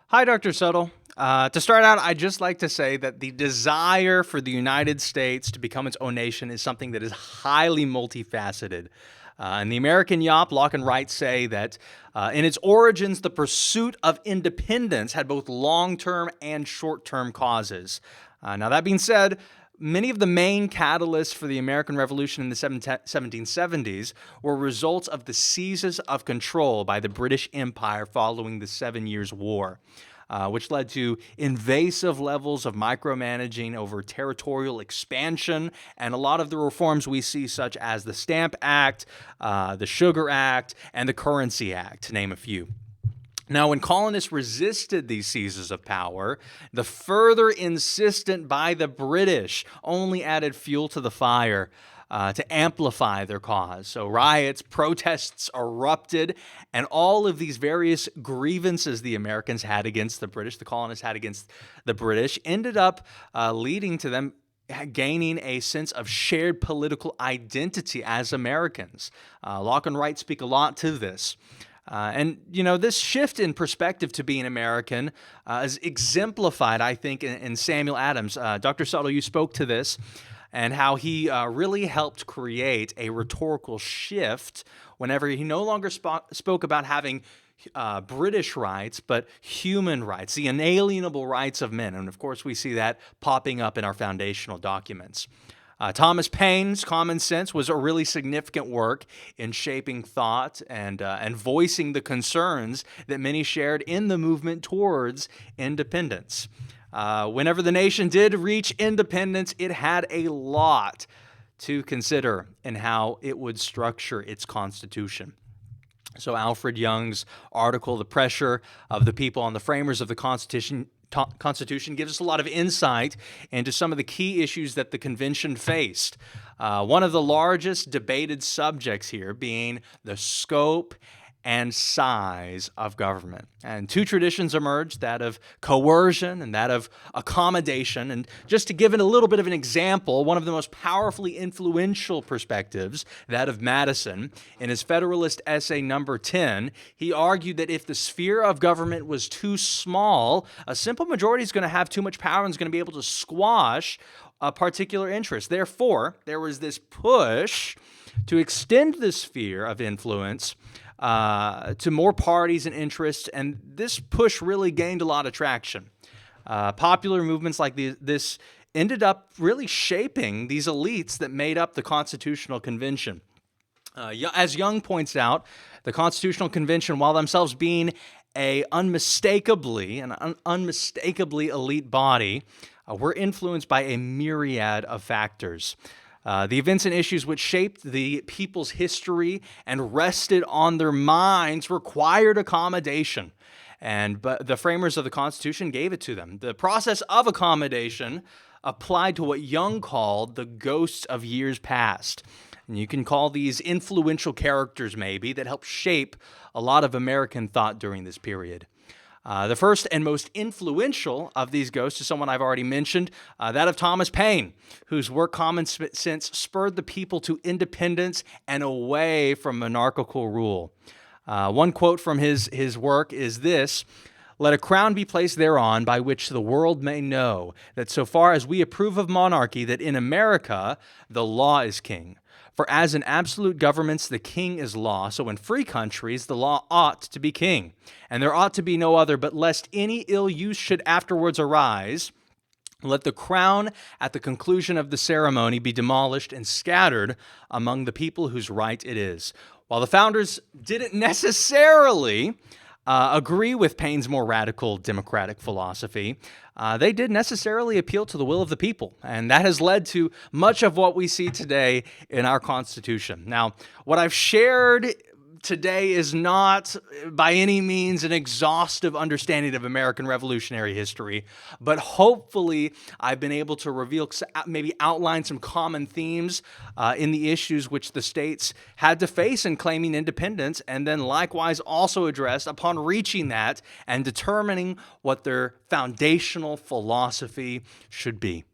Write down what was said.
Hi, Dr. Suttle. To start out, I'd just like to say that the desire for the United States to become its own nation is something that is highly multifaceted. And the American Yop, Locke and Wright say that in its origins, the pursuit of independence had both long-term and short-term causes. Now, that being said, many of the main catalysts for the American Revolution in the 1770s were results of the seizures of control by the British Empire following the 7 Years' War, which led to invasive levels of micromanaging over territorial expansion and a lot of the reforms we see, such as the Stamp Act, the Sugar Act, and the Currency Act, to name a few. Now, when colonists resisted these seizures of power, the further insistence by the British only added fuel to the fire to amplify their cause. So riots, protests erupted, and all of these various grievances the Americans had against the British, the colonists had against the British, ended up leading to them gaining a sense of shared political identity as Americans. Locke and Wright speak a lot to this. This shift in perspective to being American is exemplified, I think, in Samuel Adams. Dr. Suttle, you spoke to this and how he really helped create a rhetorical shift whenever he no longer spoke about having British rights, but human rights, the inalienable rights of men. And of course, we see that popping up in our foundational documents. Thomas Paine's Common Sense was a really significant work in shaping thought and voicing the concerns that many shared in the movement towards independence. Whenever the nation did reach independence, it had a lot to consider in how it would structure its constitution. So Alfred Young's article, The Pressure of the People on the Framers of the Constitution, gives us a lot of insight into some of the key issues that the convention faced. One of the largest debated subjects here being the scope and size of government. And two traditions emerged, that of coercion and that of accommodation. And just to give it a little bit of an example, one of the most powerfully influential perspectives, that of Madison, in his Federalist Essay number 10, he argued that if the sphere of government was too small, a simple majority is going to have too much power and is going to be able to squash a particular interest. Therefore, there was this push to extend the sphere of influence to more parties and interests, and this push really gained a lot of traction. Popular movements like this ended up really shaping these elites that made up the Constitutional Convention. As Young points out, the Constitutional Convention, while themselves being an unmistakably elite body, were influenced by a myriad of factors. The events and issues which shaped the people's history and rested on their minds required accommodation. But the framers of the Constitution gave it to them. The process of accommodation applied to what Young called the ghosts of years past. And you can call these influential characters, maybe, that helped shape a lot of American thought during this period. The first and most influential of these ghosts is someone I've already mentioned, that of Thomas Paine, whose work Common Sense spurred the people to independence and away from monarchical rule. One quote from his work is this: "Let a crown be placed thereon by which the world may know that so far as we approve of monarchy, that in America the law is king. For as in absolute governments the king is law, so in free countries the law ought to be king. And there ought to be no other, but lest any ill use should afterwards arise, let the crown at the conclusion of the ceremony be demolished and scattered among the people whose right it is." While the founders didn't necessarily agree with Paine's more radical democratic philosophy, they did necessarily appeal to the will of the people, and that has led to much of what we see today in our Constitution. Now, what I've shared today is not by any means an exhaustive understanding of American Revolutionary history, but hopefully I've been able to reveal, maybe outline some common themes in the issues which the states had to face in claiming independence, and then likewise also addressed upon reaching that and determining what their foundational philosophy should be.